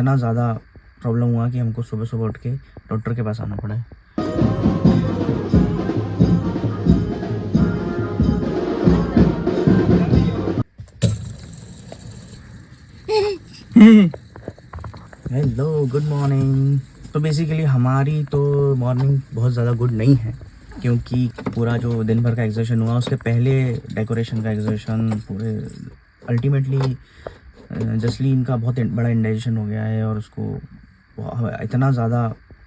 इतना ज़्यादा प्रॉब्लम हुआ कि हमको सुबह सुबह उठ के डॉक्टर के पास आना पड़ा है। Hello, good morning. तो बेसिकली हमारी तो मॉर्निंग बहुत ज़्यादा गुड नहीं है, क्योंकि पूरा जो दिन भर का एग्जर्शन हुआ उसके पहले डेकोरेशन का एग्जर्शन पूरे अल्टीमेटली जसलीन का बहुत बड़ा इंडाइजेशन हो गया है और उसको इतना ज़्यादा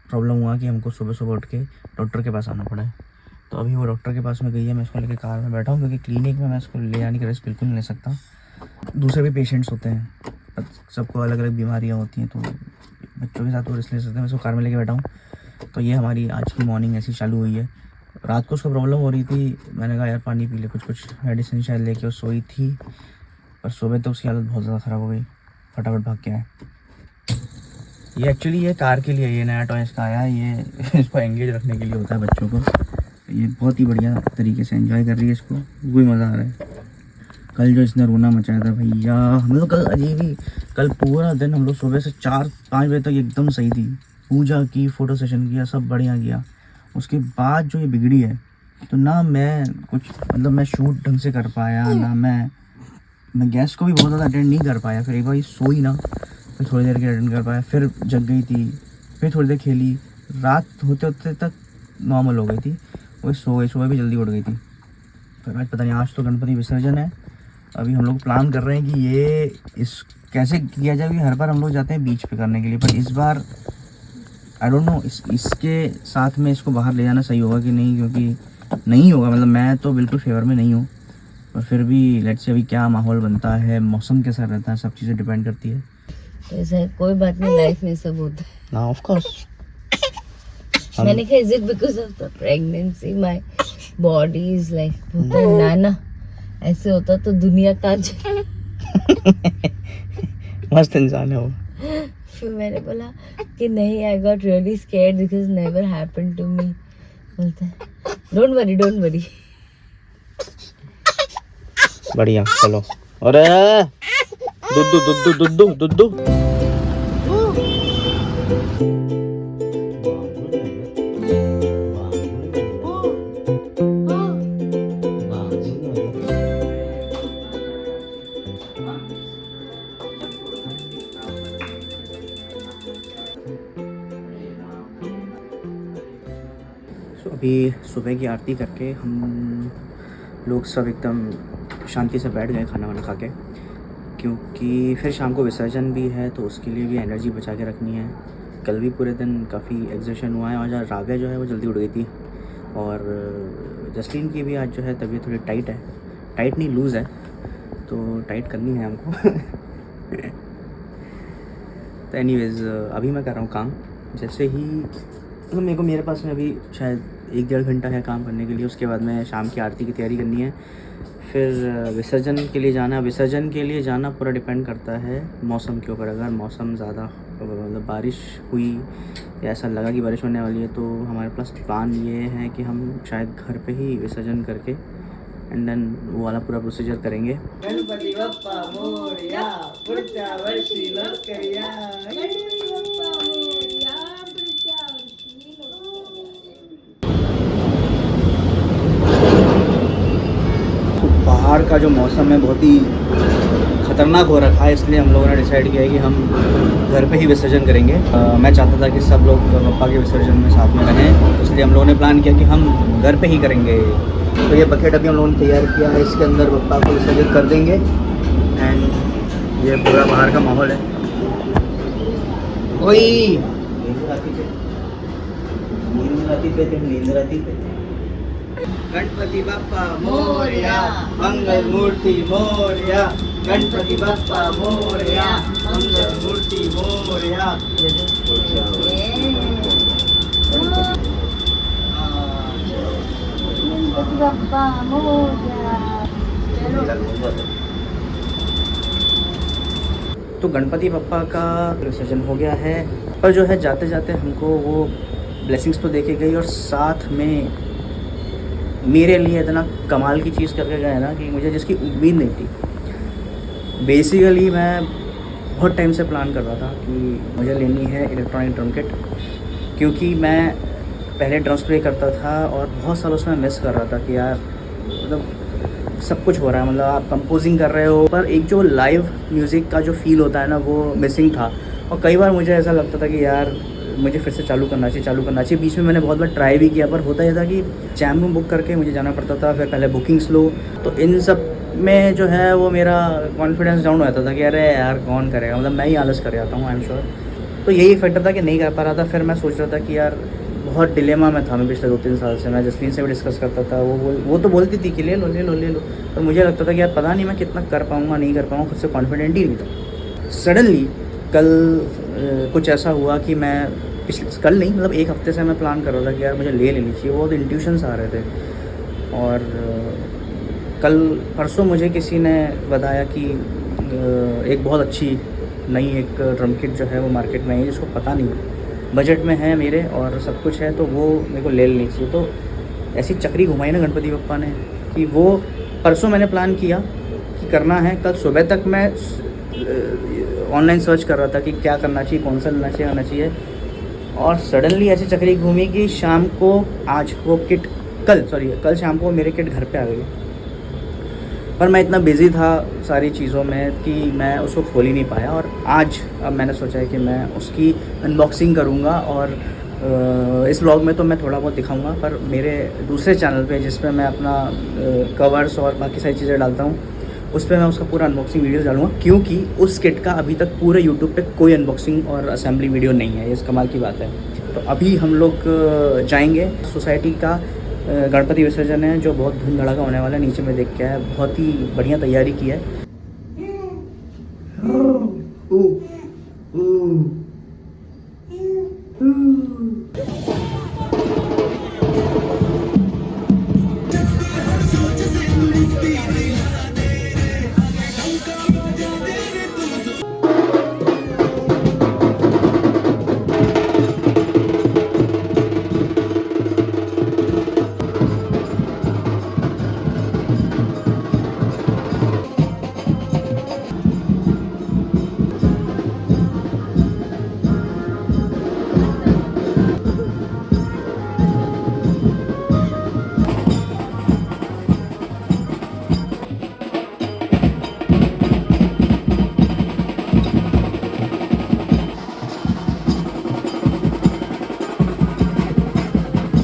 प्रॉब्लम हुआ कि हमको सुबह सुबह उठ के डॉक्टर के पास आना पड़ा है। तो अभी वो डॉक्टर के पास में गई है, मैं इसको लेकर कार में बैठा हूँ, क्योंकि क्लिनिक में मैं इसको ले आने की रिस्क बिल्कुल नहीं ले सकता। दूसरे भी पेशेंट्स होते हैं, सबको अलग अलग बीमारियाँ होती हैं, तो बच्चों के साथ वो रिस्क ले सकते हैं। मैं इसको कार में लेके बैठा हूँ। तो ये हमारी आज की मॉर्निंग ऐसी चालू हुई है। रात को उसको प्रॉब्लम हो रही थी, मैंने कहा यार पानी पी ले, कुछ मेडिसिन शायद लेके वो सोई थी, पर सुबह तो उसकी हालत बहुत ज़्यादा ख़राब हो गई, फटाफट भाग के आए। ये एक्चुअली ये कार के लिए, ये नया टॉय इसका आया है, ये इसको एंगेज रखने के लिए होता है बच्चों को। ये बहुत ही बढ़िया तरीके से एंजॉय कर रही है, इसको वही मज़ा आ रहा है। कल जो इसने रोना मचाया था भैया, हम लोग कल अजीब ही, कल पूरा दिन हम लोग सुबह से 4-5 बजे तक एकदम सही थी, पूजा की, फ़ोटो सेशन किया, सब बढ़िया किया। उसके बाद जो ये बिगड़ी है, तो ना मैं कुछ मतलब मैं शूट ढंग से कर पाया, ना मैं गेस्ट को भी बहुत ज़्यादा अटेंड नहीं कर पाया। फिर एक बार ये सोई ना, फिर थोड़ी देर के अटेंड कर पाया, फिर जग गई थी, फिर थोड़ी देर खेली, रात होते होते तक नॉर्मल हो गई थी, वो सो गई, सुबह भी जल्दी उठ गई थी। फिर आज पता नहीं, आज तो गणपति विसर्जन है, अभी हम लोग प्लान कर रहे हैं कि ये इस कैसे किया जाए। हर बार हम लोग जाते हैं बीच पे करने के लिए, पर इस बार आई डोंट नो इसके साथ में इसको बाहर ले जाना सही होगा कि नहीं, क्योंकि नहीं होगा, मतलब मैं तो बिल्कुल फेवर में नहीं हूँ, पर फिर भी लेट्स से अभी क्या माहौल बनता है, मौसम कैसा रहता है, सब चीज़ें डिपेंड करती है। ऐसा कोई बात नहीं, लाइफ में सब होता है ना, ऑफ कोर्स। मैंने कहा is it because of the pregnancy my body is like होता है ना, ऐसे होता तो दुनिया का मस्त इंसान है वो। फिर मैंने बोला कि नहीं, I got really scared because never happened to me. बोलता है डोंट वरी। बढ़िया, चलो। अरे दुद्दू। अभी सुबह की आरती करके हम लोग सब एकदम शांति से बैठ गए खाना वाना खा के, क्योंकि फिर शाम को विसर्जन भी है, तो उसके लिए भी एनर्जी बचा के रखनी है। कल भी पूरे दिन काफ़ी एग्जर्शन हुआ है, और राव्या जो है वो जल्दी उठ गई थी, और जसलीन की भी आज जो है तबीयत थोड़ी टाइट है, टाइट नहीं लूज़ है, तो टाइट करनी है हमको। तो एनीवेज़ अभी मैं कर रहा हूँ काम। जैसे ही मतलब मेरे पास में अभी शायद 1-1.5 घंटा है काम करने के लिए, उसके बाद में शाम की आरती की तैयारी करनी है, फिर विसर्जन के लिए जाना। विसर्जन के लिए जाना पूरा डिपेंड करता है मौसम के ऊपर। अगर मौसम ज़्यादा मतलब बारिश हुई या ऐसा लगा कि बारिश होने वाली है, तो हमारे पास प्लान ये है कि हम शायद घर पे ही विसर्जन करके एंड देन वो वाला पूरा प्रोसीजर करेंगे। गणपति बप्पा मोरया, पुढच्या वर्षी लवकरिया, गणपति बप्पा मोरया, पुढच्या वर्षी लवकरिया। बाहर का जो मौसम है बहुत ही ख़तरनाक हो रखा है, इसलिए हम लोगों ने डिसाइड किया है कि हम घर पे ही विसर्जन करेंगे। मैं चाहता था कि सब लोग बप्पा के विसर्जन में साथ में रहें, इसलिए हम लोगों ने प्लान किया कि हम घर पे ही करेंगे। तो ये बकेट अभी हम लोगों ने तैयार किया है, इसके अंदर बप्पा को विसर्जन कर देंगे। एंड ये पूरा बाहर का माहौल है। ओई गणपति बप्पा मोरया, मंगल मूर्ति मोरया, गणपति बप्पा मोरया, मंगल मूर्ति मोरया। गणपति बप्पा मोरया। तो गणपति बप्पा का विसर्जन हो गया है, पर जो है जाते जाते हमको वो ब्लेसिंग्स तो देके गई, और साथ में मेरे लिए इतना कमाल की चीज़ करके गए ना कि मुझे जिसकी उम्मीद नहीं थी। बेसिकली मैं बहुत टाइम से प्लान कर रहा था कि मुझे लेनी है इलेक्ट्रॉनिक ड्रम किट, क्योंकि मैं पहले ड्रम्स प्ले करता था और बहुत सालों से मैं मिस कर रहा था कि यार मतलब सब कुछ हो रहा है, मतलब आप कंपोजिंग कर रहे हो पर एक जो लाइव म्यूज़िक का जो फील होता है ना वो मिसिंग था। और कई बार मुझे ऐसा लगता था कि यार मुझे फिर से चालू करना चाहिए। बीच में मैंने बहुत बार ट्राई भी किया, पर होता यह था कि जैम रूम बुक करके मुझे जाना पड़ता था, फिर पहले बुकिंग्स लो, तो इन सब में जो है वो मेरा कॉन्फिडेंस डाउन हो जाता था कि अरे यार कौन करेगा, मतलब मैं ही आलस कर जाता हूँ, आई एम श्योर। तो यही फैक्टर था कि नहीं कर पा रहा था। फिर मैं सोच रहा था कि यार बहुत डिलेमा में था मैं पिछले 2-3 साल से। मैं जसलीन से भी डिस्कस करता था, वो तो बोलती थी कि ले लो, पर मुझे लगता था कि यार पता नहीं मैं कितना कर पाऊँगा, नहीं कर पाऊँगा, खुद से कॉन्फिडेंट ही नहीं था। सडनली कल कुछ ऐसा हुआ कि मैं कल नहीं, मतलब एक हफ्ते से मैं प्लान कर रहा था कि यार मुझे ले लेनी चाहिए। बहुत इंट्यूशंस आ रहे थे। और कल परसों मुझे किसी ने बताया कि एक बहुत अच्छी नई एक ड्रम किट जो है वो मार्केट में है, जिसको पता नहीं, बजट में है मेरे और सब कुछ है, तो वो मेरे को ले लेनी चाहिए। तो ऐसी चक्री घुमाई ना गणपति बप्पा ने कि वो परसों मैंने प्लान किया कि करना है। कल सुबह तक मैं ऑनलाइन सर्च कर रहा था कि क्या करना चाहिए, कौन सा लेना चाहिए, और सडनली ऐसी चक्री घूमी कि शाम को आज वो किट कल शाम को मेरे किट घर पे आ गई। पर मैं इतना बिज़ी था सारी चीज़ों में कि मैं उसको खोल ही नहीं पाया। और आज अब मैंने सोचा है कि मैं उसकी अनबॉक्सिंग करूँगा, और इस व्लॉग में तो मैं थोड़ा बहुत दिखाऊंगा, पर मेरे दूसरे चैनल पे जिस पे मैं अपना कवर्स और बाकी सारी चीज़ें डालता हूँ, उस पर मैं उसका पूरा अनबॉक्सिंग वीडियो डालूँगा, क्योंकि उस किट का अभी तक पूरे यूट्यूब पे कोई अनबॉक्सिंग और असेंबली वीडियो नहीं है। ये इस कमाल की बात है। तो अभी हम लोग जाएंगे, सोसाइटी का गणपति विसर्जन है जो बहुत धूम धड़ाका होने वाला है। नीचे में देख के आया, बहुत ही बढ़िया तैयारी की है।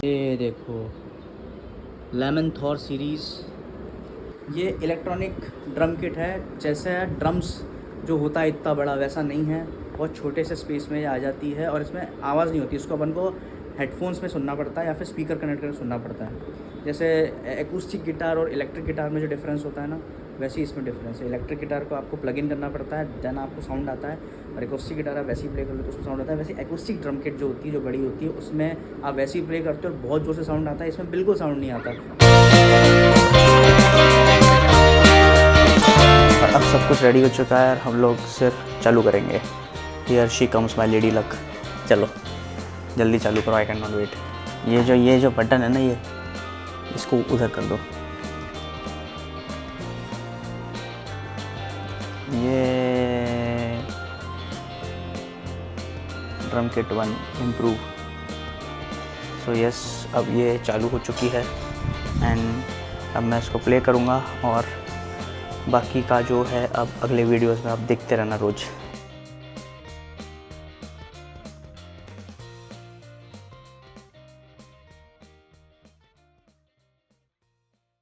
ये देखो लेमन थॉर सीरीज़, ये इलेक्ट्रॉनिक ड्रम किट है। जैसे ड्रम्स जो होता है इतना बड़ा, वैसा नहीं है, बहुत छोटे से स्पेस में आ जाती है और इसमें आवाज़ नहीं होती। इसको अपन को हेडफोन्स में सुनना पड़ता है या फिर स्पीकर कनेक्ट करके सुनना पड़ता है। जैसे एक्यूस्टिक गिटार और इलेक्ट्रिक गिटार में जो डिफरेंस होता है ना, वैसे ही इसमें डिफरेंस है। इलेक्ट्रिक गिटार को आपको प्लग इन करना पड़ता है, देन आपको साउंड आता है, और एक्यूस्टिक गिटार आप वैसे ही प्ले कर लो तो उसमें साउंड आता है। वैसे एक्यूस्टिक ड्रम किट जो होती है, जो बड़ी होती है, उसमें आप वैसे ही प्ले करते हो और बहुत जोर से साउंड आता है। इसमें बिल्कुल साउंड नहीं आता। और अब सब कुछ रेडी हो चुका है, हम लोग सिर्फ चालू करेंगे। Here she comes my lady luck. चलो जल्दी चालू करो, आई कैन नॉट वेट। ये जो बटन है ना, ये इसको उधर कर दो। ये drum kit 1 improve. So yes, अब ये चालू हो चुकी है एंड अब मैं इसको प्ले करूँगा, और बाकी का जो है अब अगले वीडियोस में आप देखते रहना रोज़।